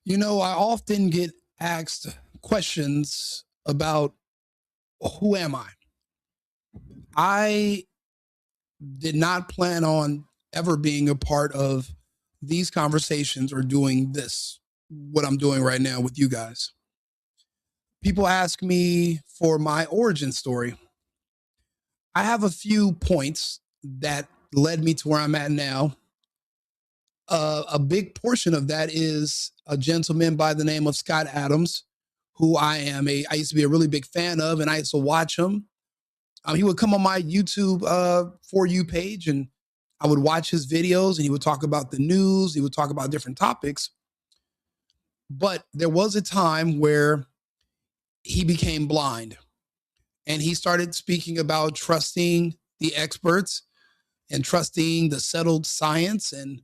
I often get asked questions about who am I? I did not plan on ever being a part of these conversations or doing this, what I'm doing right now with you guys. People ask me for my origin story. I have a few points that led me to where I'm at now. A big portion of that is a gentleman by the name of Scott Adams, who I used to be a really big fan of, and I used to watch him. He would come on my YouTube For You page, and I would watch his videos, and he would talk about the news. He would talk about different topics. But there was a time where he became blind, and he started speaking about trusting the experts and trusting the settled science. And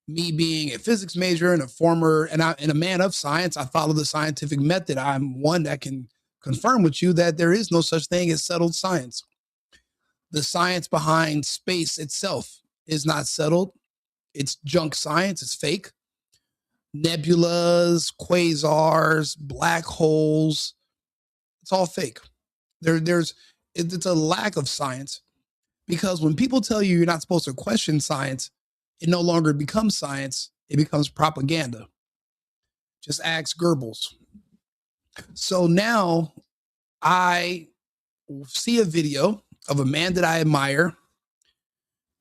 me being a physics major and a man of science, I follow the scientific method. I'm one that can confirm with you that there is no such thing as settled science. The science behind space itself is not settled. It's junk science. It's fake. Nebulas, quasars, black holes. It's all fake. It's a lack of science, because when people tell you you're not supposed to question science, it no longer becomes science. It becomes propaganda. Just ask Goebbels. So now I see a video of a man that I admire,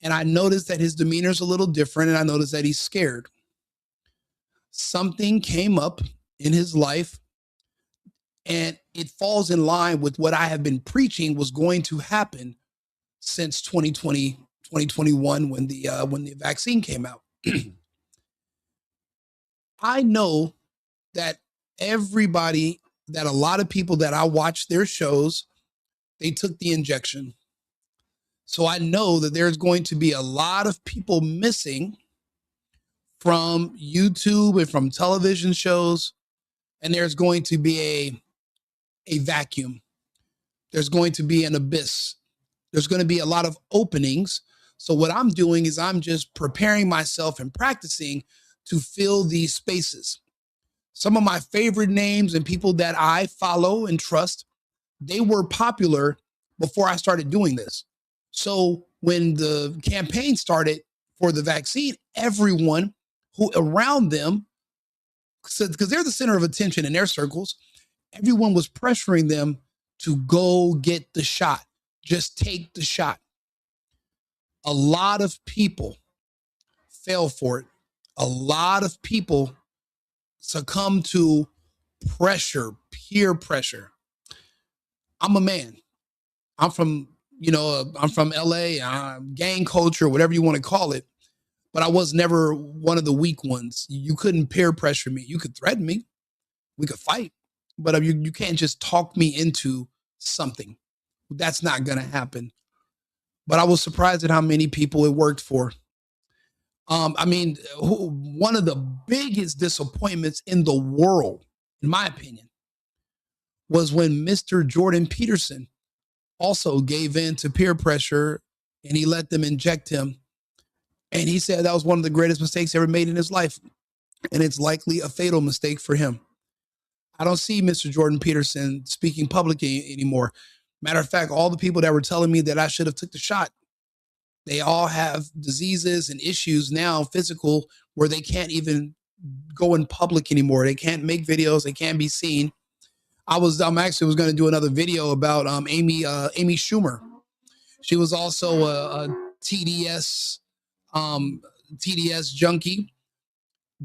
and I notice that his demeanor is a little different, and I notice that he's scared. Something came up in his life, and it falls in line with what I have been preaching was going to happen since 2020, 2021, when the vaccine came out. I know that a lot of people that I watch their shows, they took the injection. So I know that there's going to be a lot of people missing from YouTube and from television shows, and there's going to be a vacuum. There's going to be an abyss. There's going to be a lot of openings. So what I'm doing is I'm just preparing myself and practicing to fill these spaces. Some of my favorite names and people that I follow and trust, they were popular before I started doing this. So when the campaign started for the vaccine, everyone who around them, because they're the center of attention in their circles, everyone was pressuring them to go get the shot. Just take the shot. A lot of people fell for it. A lot of people succumb to pressure, peer pressure. I'm a man. I'm from LA, gang culture, whatever you want to call it. But I was never one of the weak ones. You couldn't peer pressure me. You could threaten me. We could fight. But you can't just talk me into something. That's not going to happen. But I was surprised at how many people it worked for. One of the biggest disappointments in the world, in my opinion, was when Mr. Jordan Peterson also gave in to peer pressure and he let them inject him. And he said that was one of the greatest mistakes ever made in his life. And it's likely a fatal mistake for him. I don't see Mr. Jordan Peterson speaking publicly anymore. Matter of fact, all the people that were telling me that I should have took the shot, they all have diseases and issues now, physical, where they can't even go in public anymore. They can't make videos. They can't be seen. I'm actually was going to do another video about Amy Schumer. She was also a TDS junkie,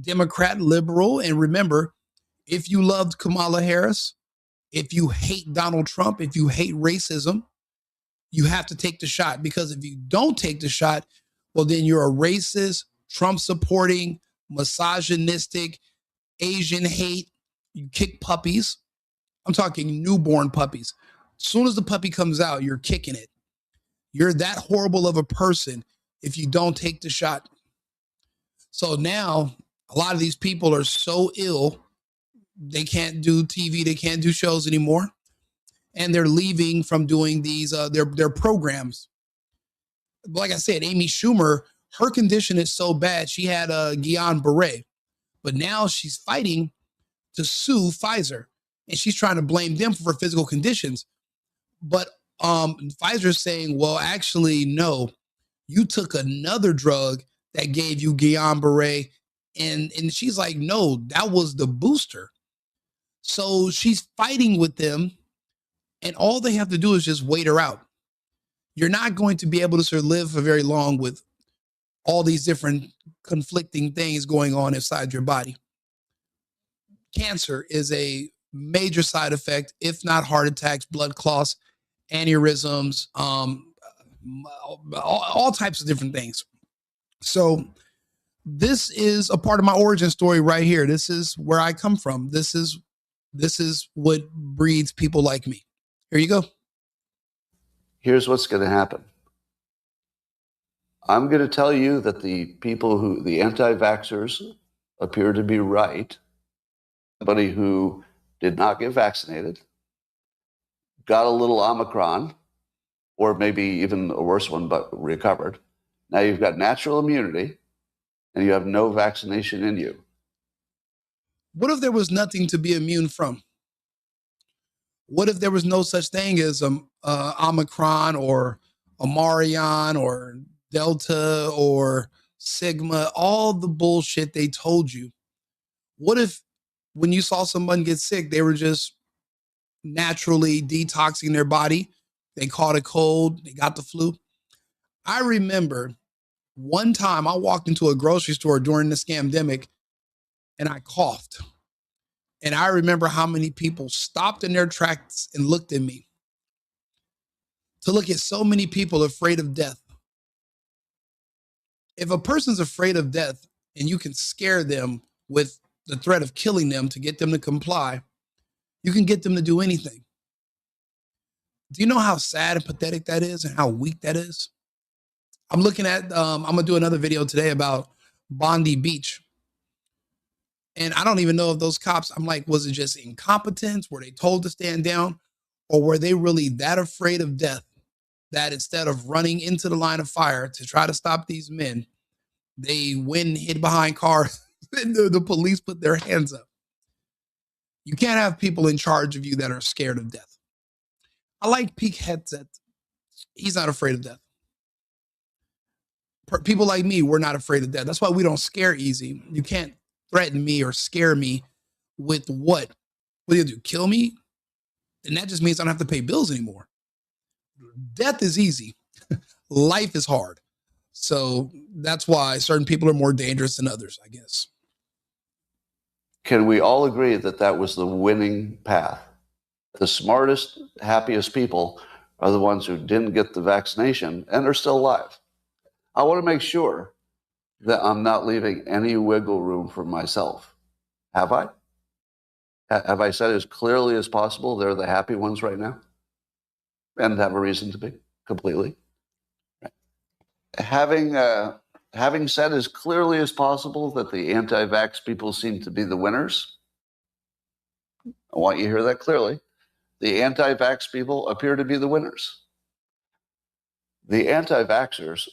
Democrat, liberal. And remember, if you loved Kamala Harris, if you hate Donald Trump, if you hate racism, you have to take the shot. Because if you don't take the shot, well, then you're a racist, Trump supporting, misogynistic, Asian hate. You kick puppies. I'm talking newborn puppies. As soon as the puppy comes out, you're kicking it. You're that horrible of a person if you don't take the shot. So now a lot of these people are so ill, they can't do TV, they can't do shows anymore. And they're leaving from doing these, their programs. Like I said, Amy Schumer, her condition is so bad, she had a Guillain-Barré. But now she's fighting to sue Pfizer, and she's trying to blame them for physical conditions. But Pfizer's saying, well, actually, no, you took another drug that gave you Guillain-Barré. And she's like, no, that was the booster. So she's fighting with them, and all they have to do is just wait her out. You're not going to be able to sort of live for very long with all these different conflicting things going on inside your body. Cancer is a major side effect, if not heart attacks, blood clots, aneurysms, all types of different things. So this is a part of my origin story right here. This is where I come from. This is what breeds people like me. Here you go. Here's what's going to happen. I'm going to tell you that the anti-vaxxers appear to be right. Somebody who did not get vaccinated, got a little Omicron, or maybe even a worse one, but recovered. Now you've got natural immunity, and you have no vaccination in you. What if there was nothing to be immune from? What if there was no such thing as Omicron or Omarion or Delta or Sigma, all the bullshit they told you? What if when you saw someone get sick, they were just naturally detoxing their body? They caught a cold, they got the flu. I remember one time I walked into a grocery store during the scamdemic and I coughed. And I remember how many people stopped in their tracks and looked at me. To look at so many people afraid of death. If a person's afraid of death and you can scare them with the threat of killing them to get them to comply, you can get them to do anything. Do you know how sad and pathetic that is and how weak that is? I'm looking at, I'm going to do another video today about Bondi Beach. And I don't even know if those cops, I'm like, was it just incompetence? Were they told to stand down? Or were they really that afraid of death that instead of running into the line of fire to try to stop these men, they went and hid behind cars and the police put their hands up? You can't have people in charge of you that are scared of death. I like Pete Hegseth. He's not afraid of death. People like me, we're not afraid of death. That's why we don't scare easy. You can't threaten me or scare me with what? What do you do? Kill me? And that just means I don't have to pay bills anymore. Death is easy. Life is hard. So that's why certain people are more dangerous than others, I guess. Can we all agree that that was the winning path? The smartest, happiest people are the ones who didn't get the vaccination and are still alive. I want to make sure that I'm not leaving any wiggle room for myself. Have I? Have I said as clearly as possible they're the happy ones right now? And have a reason to be, completely. Having said as clearly as possible that the anti-vax people seem to be the winners, I want you to hear that clearly. The anti-vax people appear to be the winners. The anti-vaxxers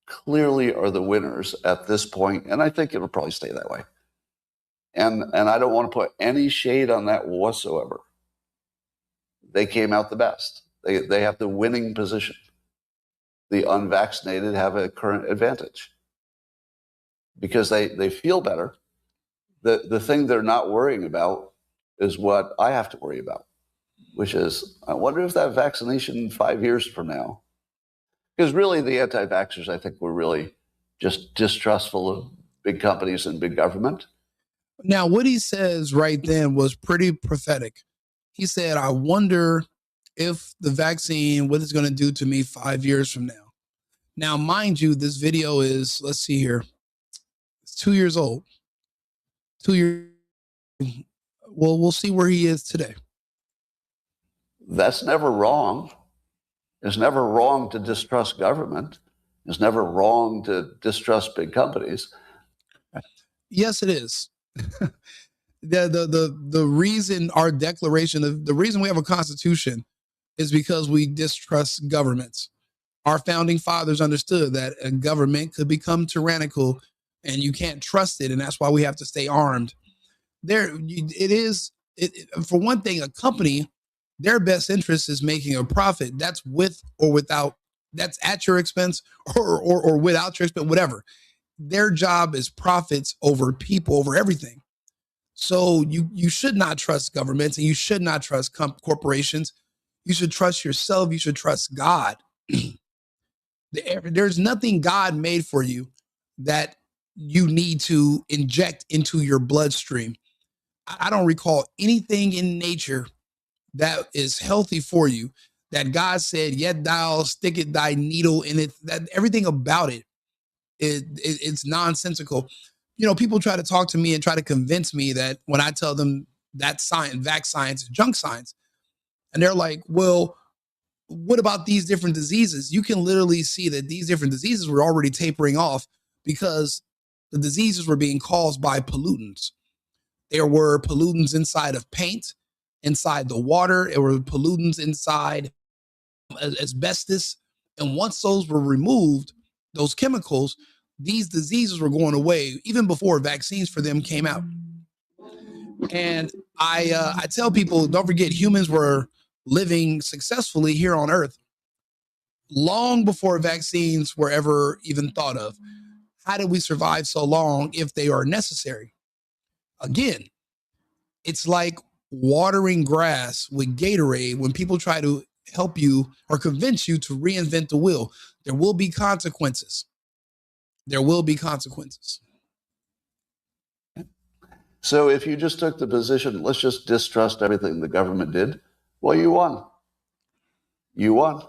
clearly are the winners at this point, and I think it'll probably stay that way. And I don't want to put any shade on that whatsoever. They came out the best. They have the winning position. The unvaccinated have a current advantage because they feel better. The thing they're not worrying about is what I have to worry about, which is, I wonder if that vaccination 5 years from now, because really the anti-vaxxers, I think, were really just distrustful of big companies and big government. Now, what he says right then was pretty prophetic. He said, I wonder if the vaccine, what it's going to do to me 5 years from now. Now, mind you, this video is, let's see here, it's 2 years old. 2 years. Well, we'll see where he is today. That's never wrong. It's never wrong to distrust government. It's never wrong to distrust big companies. Yes, it is. The reason our declaration of the reason we have a constitution is because we distrust governments. Our founding fathers understood that a government could become tyrannical and you can't trust it. And that's why we have to stay armed. For one thing, a company, their best interest is making a profit. That's with or without, that's at your expense or without your expense, whatever. Their job is profits over people, over everything. So you should not trust governments and you should not trust corporations. You should trust yourself. You should trust God. There's nothing God made for you that you need to inject into your bloodstream. I don't recall anything in nature that is healthy for you that God said, yet thou sticketh thy needle in it. That everything about it's nonsensical. You know, people try to talk to me and try to convince me that when I tell them that science, vax science is junk science, and they're like, well, what about these different diseases? You can literally see that these different diseases were already tapering off because the diseases were being caused by pollutants. There were pollutants inside of paint, inside the water. There were pollutants inside asbestos. And once those were removed, those chemicals, these diseases were going away even before vaccines for them came out. And I tell people, don't forget, humans were living successfully here on Earth long before vaccines were ever even thought of. How did we survive so long if they are necessary? Again, it's like watering grass with Gatorade when people try to help you or convince you to reinvent the wheel. There will be consequences. There will be consequences. So if you just took the position, let's just distrust everything the government did, well, you won. You won.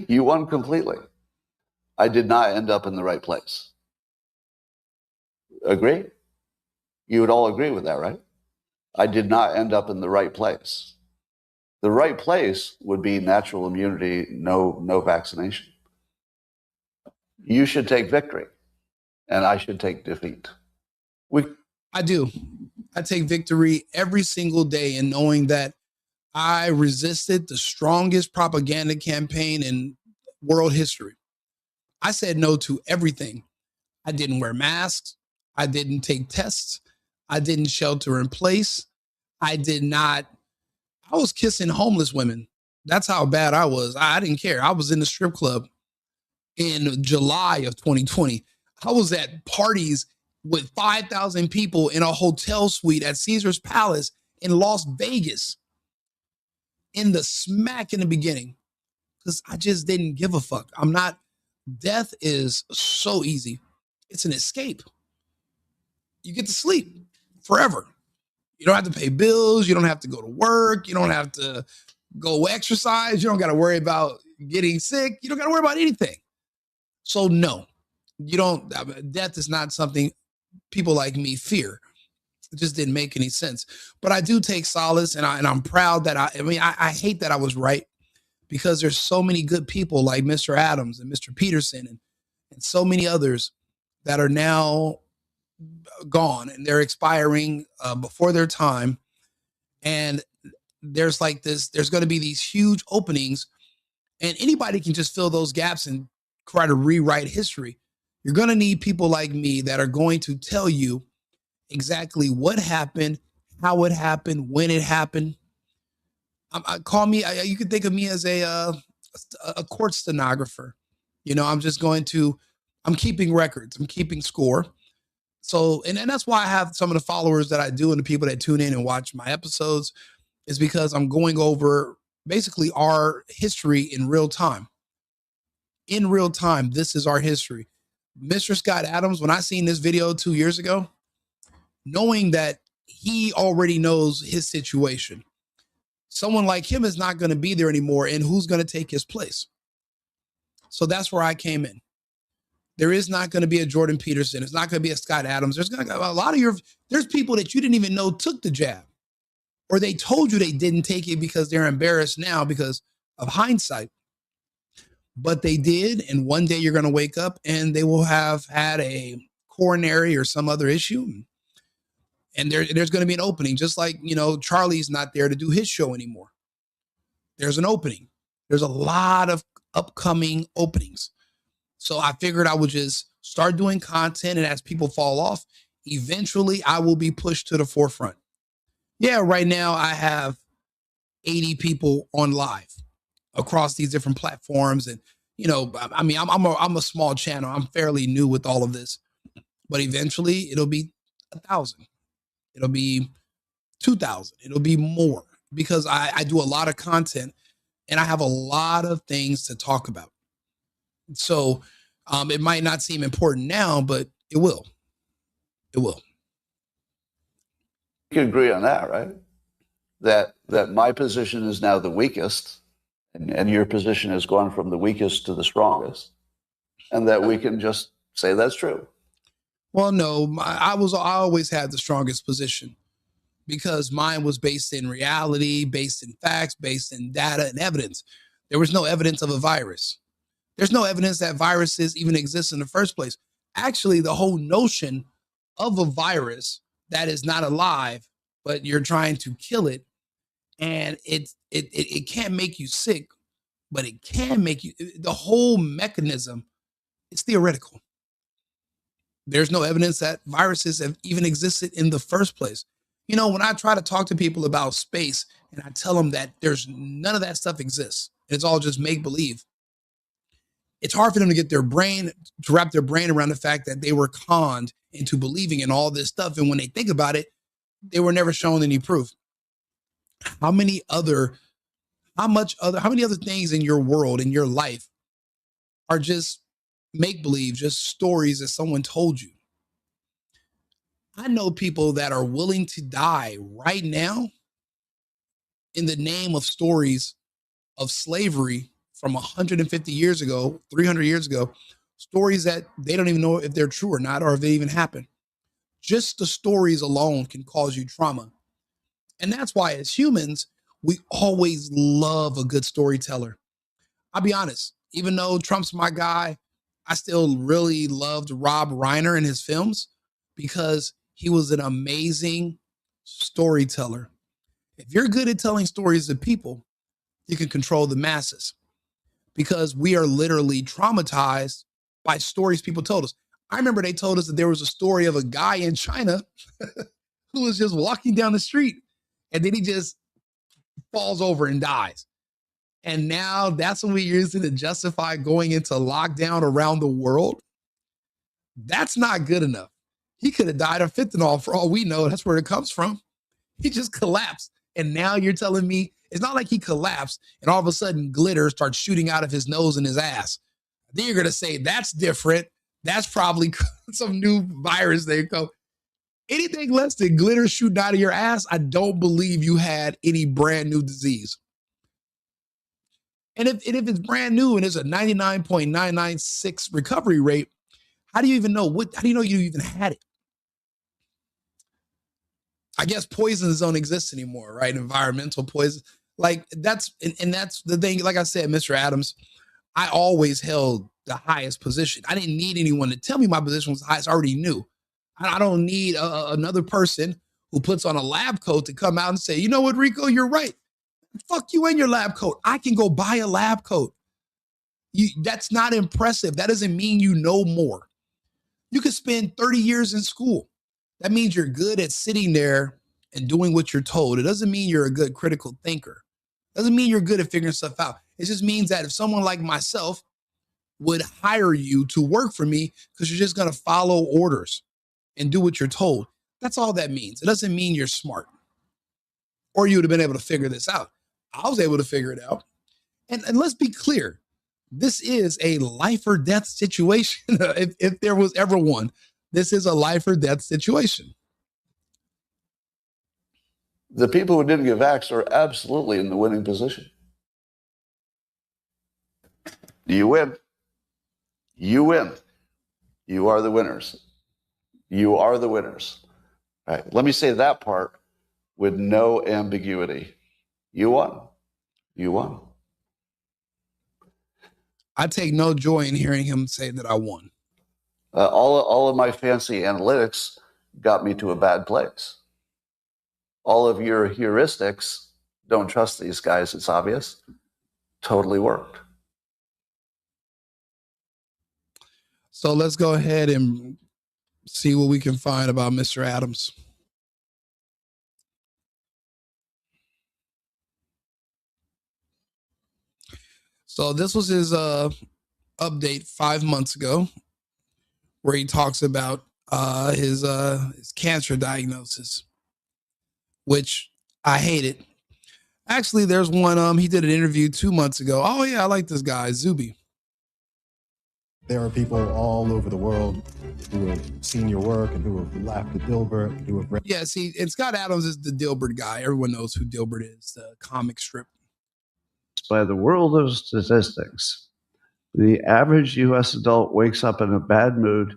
You won completely. I did not end up in the right place. Agree? You would all agree with that, right? I did not end up in the right place. The right place would be natural immunity, no vaccination. You should take victory, and I should take defeat. I do. I take victory every single day in knowing that I resisted the strongest propaganda campaign in world history. I said no to everything. I didn't wear masks. I didn't take tests. I didn't shelter in place. I was kissing homeless women. That's how bad I was. I didn't care. I was in the strip club in July of 2020. I was at parties with 5,000 people in a hotel suite at Caesar's Palace in Las Vegas in the beginning because I just didn't give a fuck. Death is so easy. It's an escape. You get to sleep forever. You don't have to pay bills. You don't have to go to work. You don't have to go exercise. You don't got to worry about getting sick. You don't got to worry about anything. So no, death is not something people like me fear. It just didn't make any sense. But I do take solace and I'm proud that I hate that I was right because there's so many good people like Mr. Adams and Mr. Peterson and so many others that are now gone and they're expiring before their time. And there's going to be these huge openings and anybody can just fill those gaps and try to rewrite history. You're going to need people like me that are going to tell you exactly what happened, how it happened, when it happened. You could think of me as a court stenographer. You know, I'm keeping records, I'm keeping score. So, and that's why I have some of the followers that I do and the people that tune in and watch my episodes is because I'm going over basically our history in real time. In real time, this is our history. Mr. Scott Adams, when I seen this video 2 years ago, knowing that he already knows his situation, someone like him is not going to be there anymore. And who's going to take his place? So that's where I came in. There is not going to be a Jordan Peterson. It's not going to be a Scott Adams. There's people that you didn't even know took the jab, or they told you they didn't take it because they're embarrassed now because of hindsight. But they did. And one day you're going to wake up and they will have had a coronary or some other issue. And there's going to be an opening, just like, Charlie's not there to do his show anymore. There's an opening. There's a lot of upcoming openings. So I figured I would just start doing content. And as people fall off, eventually I will be pushed to the forefront. Yeah, right now I have 80 people on live across these different platforms. And, I mean, I'm a small channel. I'm fairly new with all of this, but eventually it'll be 1,000. It'll be 2,000. It'll be more because I do a lot of content and I have a lot of things to talk about. So it might not seem important now, but it will. It will. You can agree on that, right? That my position is now the weakest, and your position has gone from the weakest to the strongest, and that we can just say that's true. Well, no, I always had the strongest position because mine was based in reality, based in facts, based in data and evidence. There was no evidence of a virus. There's no evidence that viruses even exist in the first place. Actually, the whole notion of a virus that is not alive, but you're trying to kill it, and it can't make you sick, but it can make you. The whole mechanism is theoretical. There's no evidence that viruses have even existed in the first place. When I try to talk to people about space and I tell them that there's none of that stuff exists, it's all just make believe. It's hard for them to wrap their brain around the fact that they were conned into believing in all this stuff. And when they think about it, they were never shown any proof. How many other things in your world, in your life, are just make believe, just stories that someone told you? I know people that are willing to die right now in the name of stories of slavery from 150 years ago, 300 years ago, stories that they don't even know if they're true or not, or if they even happened. Just the stories alone can cause you trauma. And that's why, as humans, we always love a good storyteller. I'll be honest, even though Trump's my guy, I still really loved Rob Reiner and his films because he was an amazing storyteller. If you're good at telling stories to people, you can control the masses because we are literally traumatized by stories people told us. I remember they told us that there was a story of a guy in China who was just walking down the street and then he just falls over and dies. And now that's what we use to justify going into lockdown around the world. That's not good enough. He could have died of fentanyl for all we know. That's where it comes from. He just collapsed. And now you're telling me it's not like he collapsed and all of a sudden glitter starts shooting out of his nose and his ass. Then you're going to say that's different. That's probably some new virus they go. Anything less than glitter shooting out of your ass, I don't believe you had any brand new disease. And if it's brand new and it's a 99.996 recovery rate, how do you even know how do you know you even had it? I guess poisons don't exist anymore, right? Environmental poison. Like that's the thing. Like I said, Mr. Adams, I always held the highest position. I didn't need anyone to tell me my position was the highest. I already knew. I don't need another person who puts on a lab coat to come out and say, you know what, Rico, you're right. Fuck you and your lab coat. I can go buy a lab coat. That's not impressive. That doesn't mean you know more. You could spend 30 years in school. That means you're good at sitting there and doing what you're told. It doesn't mean you're a good critical thinker. It doesn't mean you're good at figuring stuff out. It just means that if someone like myself would hire you to work for me because you're just going to follow orders and do what you're told, that's all that means. It doesn't mean you're smart or you would have been able to figure this out. I was able to figure it out. And let's be clear. This is a life or death situation. if there was ever one, this is a life or death situation. The people who didn't get vaxxed are absolutely in the winning position. You win. You win. You are the winners. You are the winners. All right. Let me say that part with no ambiguity. You won. You won. I take no joy in hearing him say that I won. All of my fancy analytics got me to a bad place. All of your heuristics, don't trust these guys, it's obvious, totally worked. So let's go ahead and see what we can find about Mr. Adams. So this was his update 5 months ago, where he talks about his cancer diagnosis, which I hated. Actually, there's one he did an interview 2 months ago. Oh yeah, I like this guy, Zuby. There are people all over the world who have seen your work and who have laughed at Dilbert, who have read. Yeah, see, and Scott Adams is the Dilbert guy. Everyone knows who Dilbert is, the comic strip. By the world of statistics, the average U.S. adult wakes up in a bad mood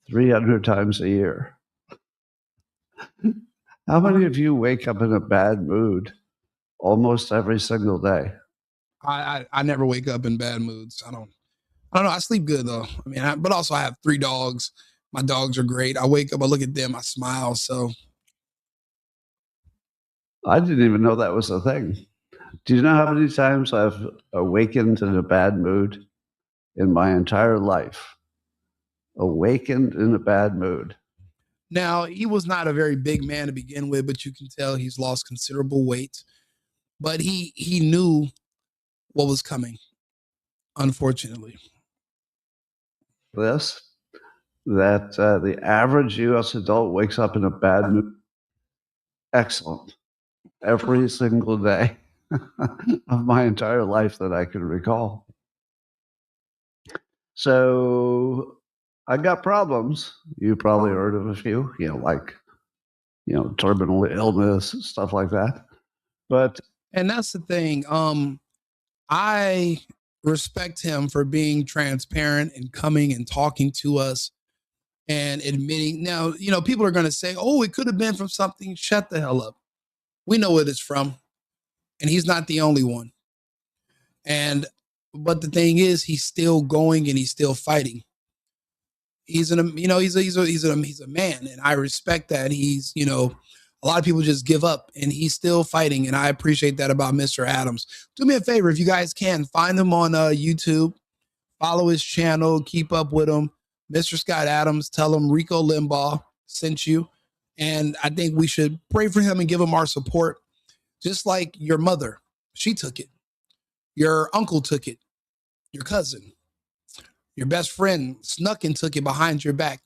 300 times a year. How many of you wake up in a bad mood almost every single day? I never wake up in bad moods. I don't know. I sleep good though. I mean, but also I have 3 dogs. My dogs are great. I wake up, I look at them, I smile. So I didn't even know that was a thing. Do you know how many times I've awakened in a bad mood in my entire life? Awakened in a bad mood. now he was not a very big man to begin with, but you can tell he's lost considerable weight. But he knew what was coming, unfortunately. This, that the average U.S. adult wakes up in a bad mood. Excellent. Every single day of my entire life that I can recall. So I got problems. You probably heard of a few, like, terminal illness, stuff like that. But And that's the thing. I respect him for being transparent and coming and talking to us and admitting. Now, people are going to say, oh, it could have been from something. Shut the hell up. We know what it's from. And he's not the only one. But the thing is, he's still going and he's still fighting. He's a man, and I respect that. A lot of people just give up, and he's still fighting, and I appreciate that about Mr. Adams. Do me a favor, if you guys can, find him on YouTube, follow his channel, keep up with him. Mr. Scott Adams, tell him Rico Limbaugh sent you, and I think we should pray for him and give him our support, just like your mother. She took it. Your uncle took it. Your cousin. Your best friend snuck and took it behind your back.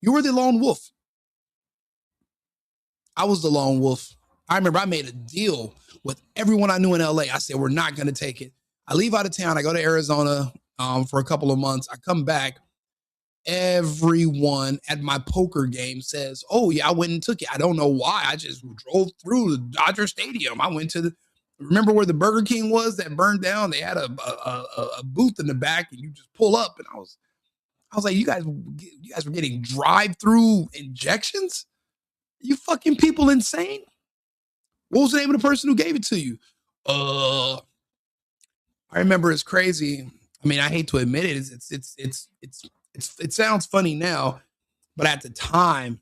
You were the lone wolf. I was the lone wolf. I remember I made a deal with everyone I knew in LA. I said, we're not going to take it. I leave out of town. I go to Arizona for a couple of months. I come back. Everyone at my poker game says, oh, yeah, I went and took it. I don't know why. I just drove through the Dodger Stadium. I went to remember where the Burger King was that burned down? They had a booth in the back, and you just pull up. And I was like, you guys were getting drive-through injections? You fucking people insane? What was the name of the person who gave it to you? I remember it's crazy. I mean, I hate to admit it. It sounds funny now, but at the time,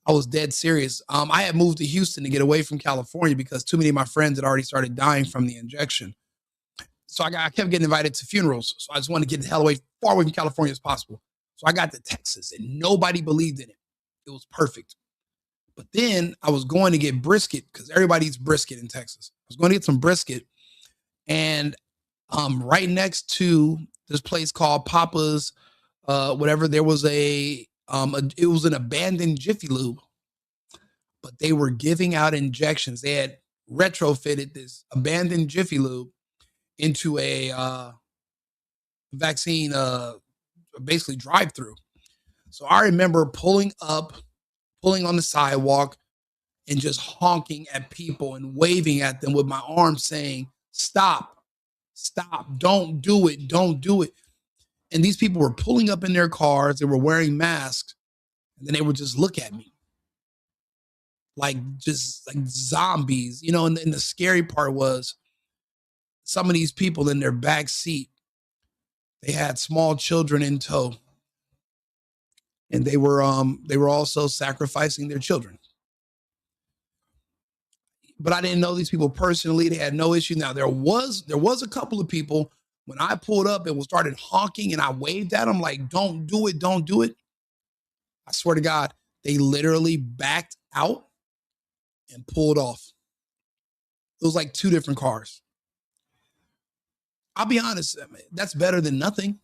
I was dead serious. I had moved to Houston to get away from California because too many of my friends had already started dying from the injection. So I kept getting invited to funerals. So I just wanted to get the hell away, far away from California as possible. So I got to Texas, and nobody believed in it. It was perfect. But then I was going to get brisket because everybody eats brisket in Texas. I was going to get some brisket, and right next to this place called Papa's, whatever, there was it was an abandoned Jiffy Lube, but they were giving out injections. They had retrofitted this abandoned Jiffy Lube into a vaccine, basically drive-through. So I remember pulling on the sidewalk and just honking at people and waving at them with my arms saying, stop, don't do it, don't do it. And these people were pulling up in their cars, they were wearing masks, and then they would just look at me like zombies, and the scary part was some of these people in their back seat, they had small children in tow, and they were also sacrificing their children. But I didn't know these people personally. They had no issue. Now there was a couple of people when I pulled up and started honking and I waved at them like, don't do it, don't do it. I swear to God, they literally backed out and pulled off. It was like 2 different cars. I'll be honest, that's better than nothing.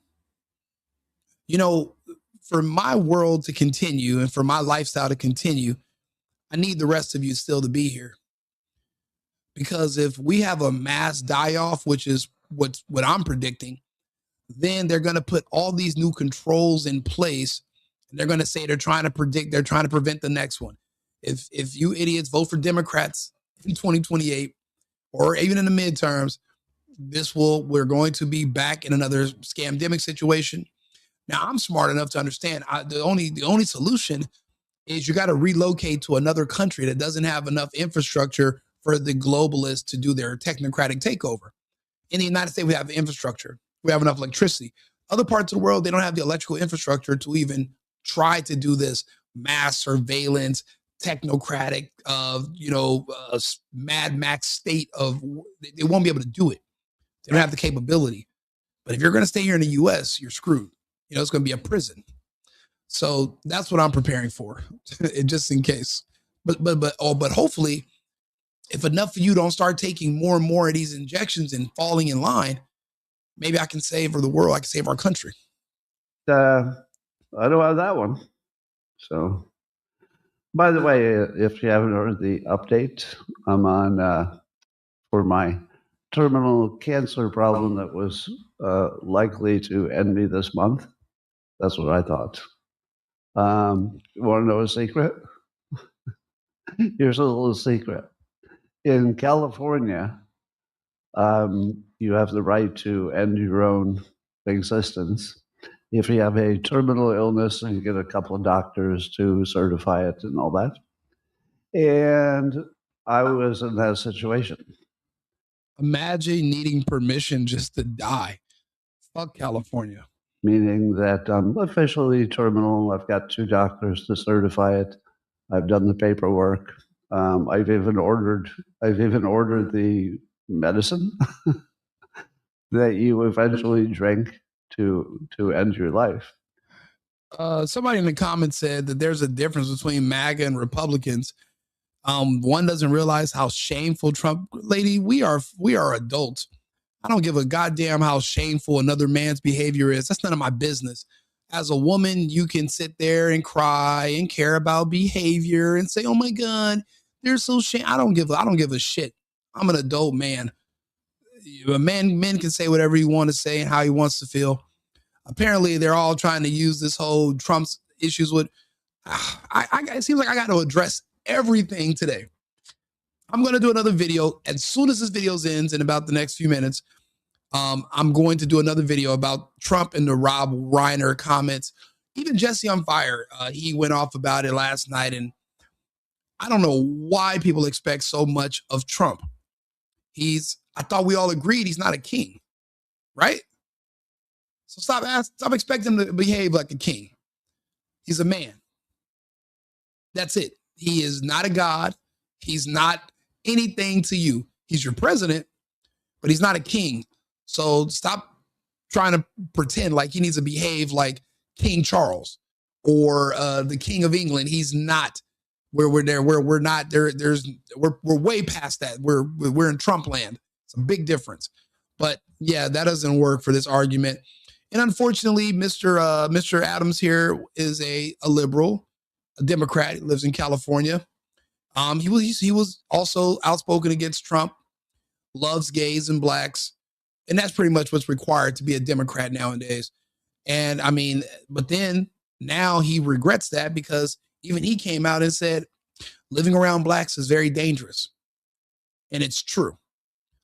You know, for my world to continue and for my lifestyle to continue, I need the rest of you still to be here. Because if we have a mass die off, which is what I'm predicting, then they're going to put all these new controls in place. And they're going to say they're trying to prevent the next one. If you idiots vote for Democrats in 2028 or even in the midterms, we're going to be back in another scamdemic situation. Now, I'm smart enough to understand the only solution is you got to relocate to another country that doesn't have enough infrastructure for the globalists to do their technocratic takeover. In the United States, we have the infrastructure. We have enough electricity. Other parts of the world, they don't have the electrical infrastructure to even try to do this mass surveillance, technocratic, Mad Max state of, they won't be able to do it. They don't have the capability. But if you're going to stay here in the US, you're screwed. It's going to be a prison. So that's what I'm preparing for, just in case. But hopefully, if enough of you don't start taking more and more of these injections and falling in line, maybe I can save the world. I can save our country. I don't have that one. So, by the way, if you haven't heard the update, I'm on for my terminal cancer problem that was likely to end me this month. That's what I thought. You want to know a secret? Here's a little secret. In California, you have the right to end your own existence if you have a terminal illness and you get a couple of doctors to certify it and all that. And I was in that situation. Imagine needing permission just to die. Fuck California. Meaning that I'm officially terminal. I've got 2 doctors to certify it. I've done the paperwork. I've even ordered the medicine that you eventually drink to end your life. Somebody in the comments said that there's a difference between MAGA and Republicans. One doesn't realize how shameful Trump, lady, we are adults. I don't give a goddamn how shameful another man's behavior is. That's none of my business. As a woman, you can sit there and cry and care about behavior and say, "Oh my God, they're so shame." I don't give a shit. I'm an adult man. Men can say whatever he wants to say and how he wants to feel. Apparently, they're all trying to use this whole Trump's issues with. It seems like I got to address everything today. I'm going to do another video as soon as this video ends in about the next few minutes. I'm going to do another video about Trump and the Rob Reiner comments. Even Jesse on Fire, he went off about it last night, and I don't know why people expect so much of Trump. I thought we all agreed he's not a king, right? So stop expecting him to behave like a king. He's a man. That's it. He is not a god. He's not anything to you. He's your president, but he's not a king. So stop trying to pretend like he needs to behave like King Charles or the King of England. He's not. We're there. We're not there. We're way past that. We're in Trump land. It's a big difference. But yeah, that doesn't work for this argument. And unfortunately, Mr. Adams here is a liberal, a Democrat. He lives in California. He was also outspoken against Trump, loves gays and blacks. And that's pretty much what's required to be a Democrat nowadays. And I mean, but then now he regrets that because even he came out and said living around blacks is very dangerous. And it's true.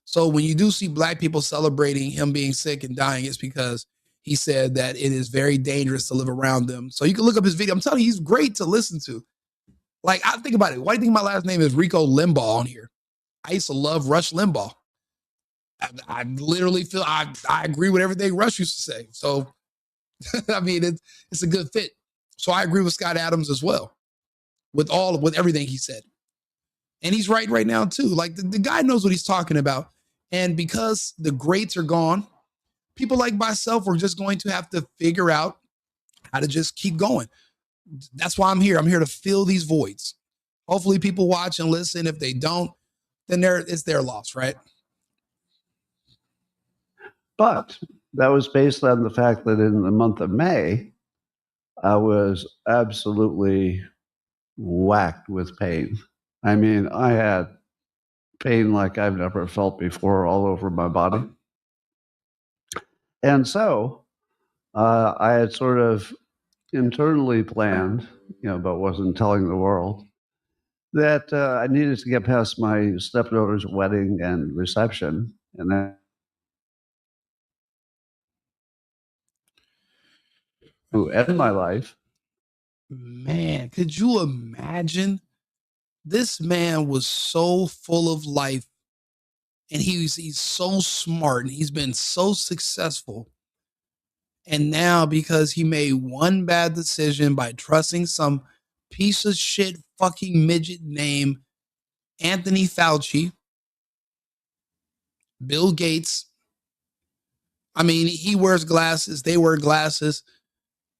So when you do see black people celebrating him being sick and dying, it's because he said that it is very dangerous to live around them. So you can look up his video. I'm telling you, he's great to listen to. Like, I think about it. Why do you think my last name is Rico Limbaugh on here? I used to love Rush Limbaugh. I literally feel I agree with everything Rush used to say. So, I mean, it's a good fit. So I agree with Scott Adams as well with everything he said. And he's right now too. Like the guy knows what he's talking about. And because the greats are gone, people like myself are just going to have to figure out how to just keep going. That's why I'm here. I'm here to fill these voids. Hopefully people watch and listen. If they don't, then it's their loss, right? But that was based on the fact that in the month of May, I was absolutely whacked with pain. I mean, I had pain like I've never felt before all over my body. And so I had sort of internally planned, but wasn't telling the world, that I needed to get past my stepdaughter's wedding and reception. And then to end my life. Man, could you imagine? This man was so full of life, and he's so smart, and he's been so successful. And now, because he made one bad decision by trusting some piece of shit fucking midget named Anthony Fauci, Bill Gates. I mean, he wears glasses, they wear glasses,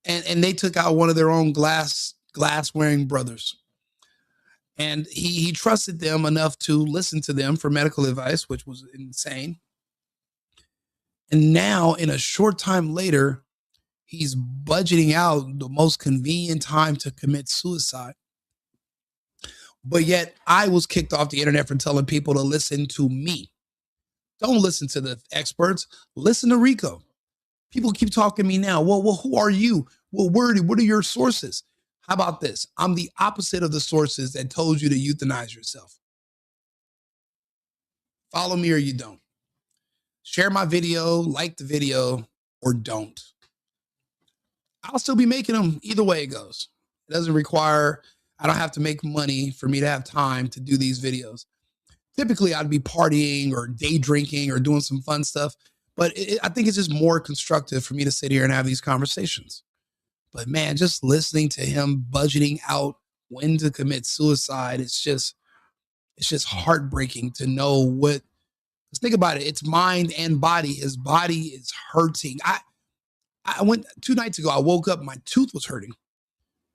and they took out one of their own glass wearing brothers. And he trusted them enough to listen to them for medical advice, which was insane. And now, in a short time later, he's budgeting out the most convenient time to commit suicide. But yet, I was kicked off the internet for telling people to listen to me. Don't listen to the experts. Listen to Rico. People keep talking to me now. Well, who are you? Well, what are your sources? How about this? I'm the opposite of the sources that told you to euthanize yourself. Follow me or you don't. Share my video, like the video, or don't. I'll still be making them either way it goes. It doesn't require, I don't have to make money for me to have time to do these videos. Typically, I'd be partying or day drinking or doing some fun stuff. But I think it's just more constructive for me to sit here and have these conversations. But man, just listening to him budgeting out when to commit suicide, it's just heartbreaking to know what. Let's think about it. It's mind and body. His body is hurting. I went 2 nights ago. I woke up, my tooth was hurting.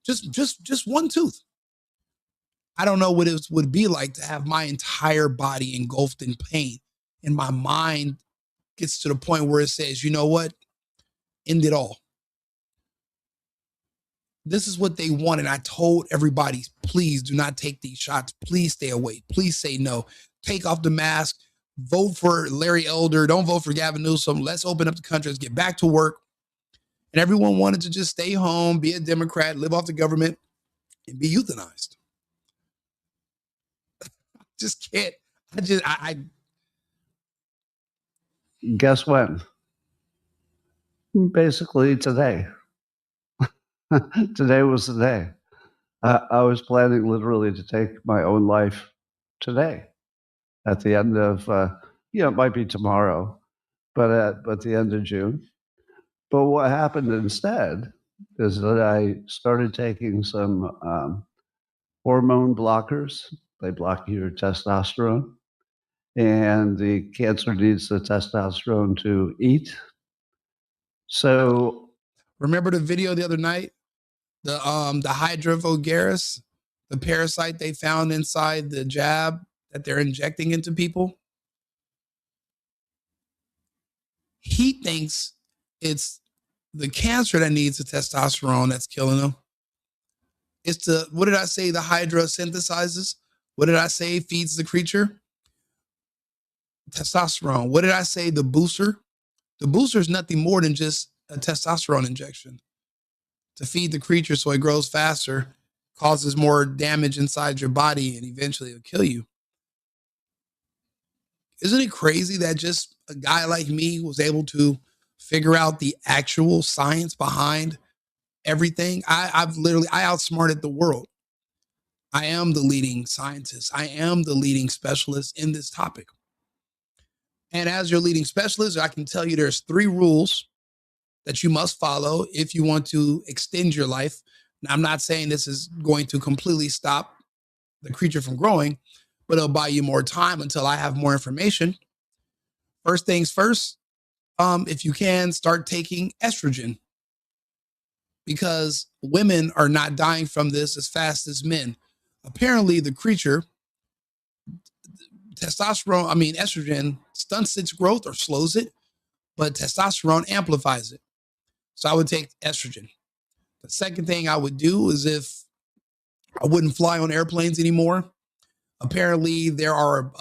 Just one tooth. I don't know what it would be like to have my entire body engulfed in pain, and my mind gets to the point where it says, you know what? End it all. This is what they want. And I told everybody, please do not take these shots. Please stay away. Please say no. Take off the mask. Vote for Larry Elder. Don't vote for Gavin Newsom. Let's open up the country. Let's get back to work. And everyone wanted to just stay home, be a Democrat, live off the government, and be euthanized. Just can't. I Guess when? Basically today. Today was the day. I was planning literally to take my own life today at the end of, it might be tomorrow, but at the end of June. But what happened instead is that I started taking some hormone blockers. They block your testosterone, and the cancer needs the testosterone to eat. So remember the video the other night, the Hydra vulgaris, the parasite they found inside the jab that they're injecting into people. He thinks it's the cancer that needs the testosterone that's killing them. It's what did I say? The Hydra synthesizes. What did I say? Feeds the creature. Testosterone. What did I say? The booster. The booster is nothing more than just a testosterone injection to feed the creature so it grows faster, causes more damage inside your body, and eventually it'll kill you. Isn't it crazy that just a guy like me was able to figure out the actual science behind everything? I've I outsmarted the world. I am the leading scientist. I am the leading specialist in this topic. And as your leading specialist, I can tell you there's 3 rules that you must follow if you want to extend your life. Now, I'm not saying this is going to completely stop the creature from growing, but it'll buy you more time until I have more information. First things first, if you can, start taking estrogen, because women are not dying from this as fast as men. Apparently, the creature, estrogen stunts its growth or slows it, but testosterone amplifies it. So I would take estrogen. The second thing I would do is if I wouldn't fly on airplanes anymore. Apparently, there are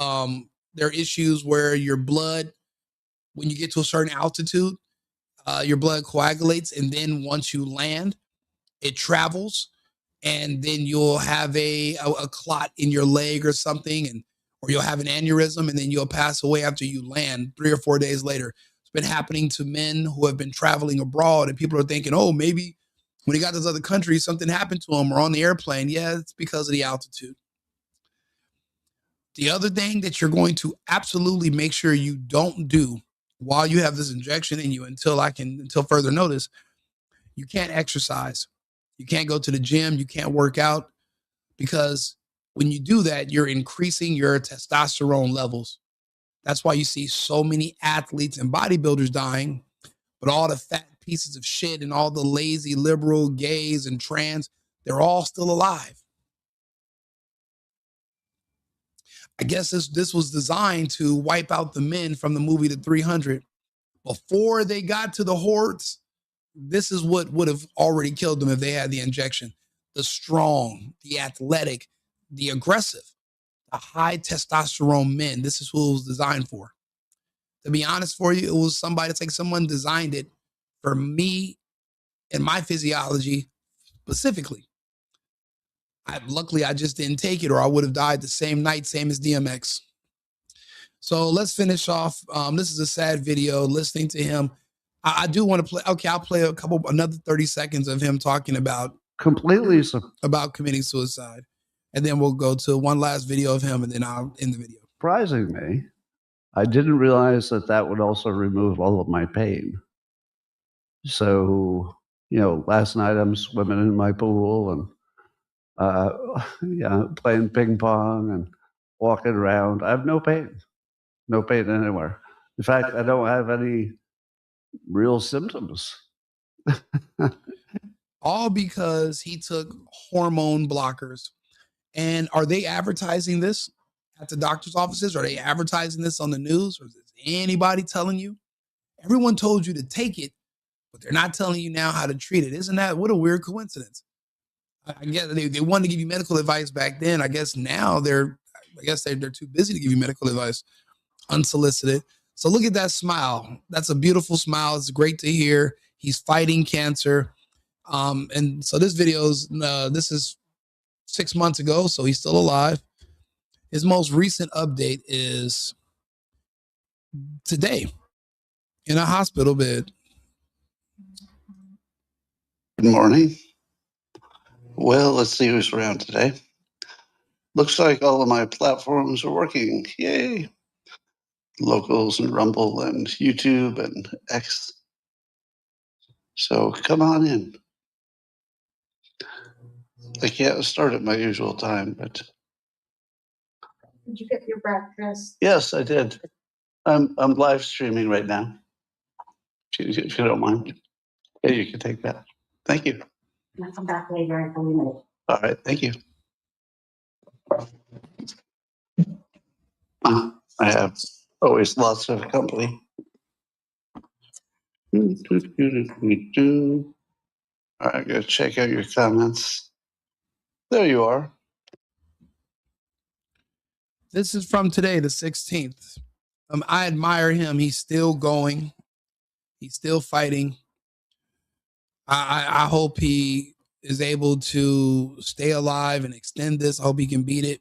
issues where your blood, when you get to a certain altitude, your blood coagulates, and then once you land, it travels, and then you'll have a clot in your leg or something, or you'll have an aneurysm, and then you'll pass away after you land 3 or 4 days later. It's been happening to men who have been traveling abroad, and people are thinking, oh, maybe when he got to this other country, something happened to him or on the airplane. Yeah, it's because of the altitude. The other thing that you're going to absolutely make sure you don't do while you have this injection in you until further notice, you can't exercise. You can't go to the gym. You can't work out, because when you do that, you're increasing your testosterone levels. That's why you see so many athletes and bodybuilders dying, but all the fat pieces of shit and all the lazy liberal gays and trans, they're all still alive. I guess this was designed to wipe out the men from the movie The 300. Before they got to the hordes, this is what would have already killed them if they had the injection. The strong, the athletic, the aggressive, the high testosterone men. This is who it was designed for. To be honest for you, it was it's like someone designed it for me and my physiology specifically. Luckily, I just didn't take it, or I would have died the same night, same as DMX. So let's finish off. This is a sad video, listening to him. I do want to play. Okay, I'll play another 30 seconds of him talking about committing suicide. And then we'll go to one last video of him, and then I'll end the video. Surprising me, I didn't realize that would also remove all of my pain. So, last night I'm swimming in my pool and playing ping pong and walking around. I have no pain anywhere. In fact, I don't have any real symptoms. All because he took hormone blockers. And are they advertising this at the doctor's offices? Are they advertising this on the news? Or is anybody telling you? Everyone told you to take it, but they're not telling you now how to treat it. Isn't that what a weird coincidence? I guess they wanted to give you medical advice back then. I guess now they're too busy to give you medical advice unsolicited. So look at that smile. That's a beautiful smile. It's great to hear. He's fighting cancer. And so this this is 6 months ago, so he's still alive. His most recent update is today in a hospital bed. Good morning. Well, let's see who's around today. Looks like all of my platforms are working. Yay. Locals and Rumble and YouTube and X. So come on in. I can't start at my usual time, but. Did you get your breakfast? Yes, I did. I'm live streaming right now. If you don't mind. Yeah, you can take that. Thank you. I'll come back later in a minute. All right, thank you. I have always lots of company. All right, go check out your comments. There you are. This is from today, the 16th. I admire him. He's still going. He's still fighting. I hope he is able to stay alive and extend this. I hope he can beat it.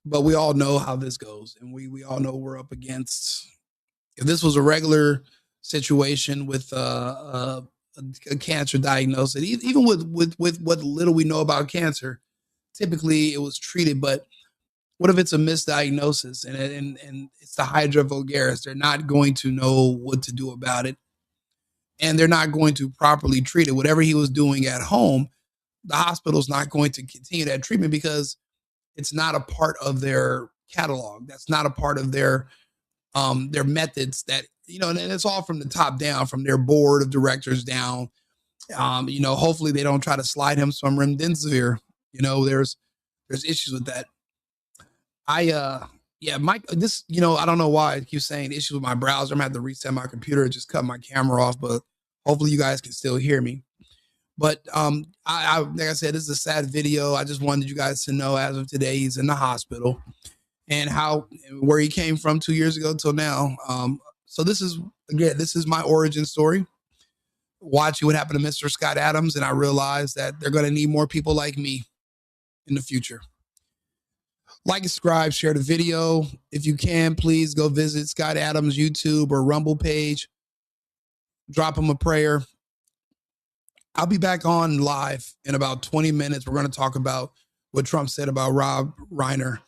But we all know how this goes. And we all know we're up against, if this was a regular situation with a cancer diagnosis, even with what little we know about cancer, typically it was treated. But what if it's a misdiagnosis and it's the Hydra vulgaris? They're not going to know what to do about it. And they're not going to properly treat it. Whatever he was doing at home, the hospital's not going to continue that treatment because it's not a part of their catalog. That's not a part of their methods that, and it's all from the top down, from their board of directors down. Hopefully they don't try to slide him some remdesivir. There's issues with that. Mike, I don't know why I keep saying issues with my browser. I'm gonna have to reset my computer, just cut my camera off, but hopefully you guys can still hear me. But like I said, this is a sad video. I just wanted you guys to know as of today, he's in the hospital and where he came from 2 years ago till now. So this is my origin story. Watching what happened to Mr. Scott Adams, and I realized that they're going to need more people like me in the future. Like, subscribe, share the video. If you can, please go visit Scott Adams' YouTube or Rumble page. Drop him a prayer. I'll be back on live in about 20 minutes. We're going to talk about what Trump said about Rob Reiner.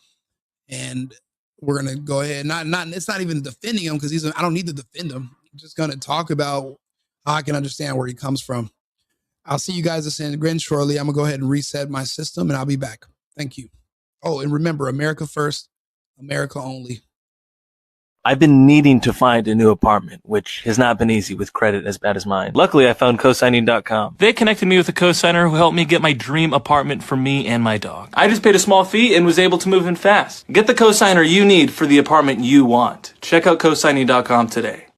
And we're going to go ahead. It's not even defending him because I don't need to defend him. I'm just going to talk about how I can understand where he comes from. I'll see you guys again shortly. I'm going to go ahead and reset my system and I'll be back. Thank you. Oh, and remember, America first, America only. I've been needing to find a new apartment, which has not been easy with credit as bad as mine. Luckily, I found cosigning.com. They connected me with a cosigner who helped me get my dream apartment for me and my dog. I just paid a small fee and was able to move in fast. Get the cosigner you need for the apartment you want. Check out cosigning.com today.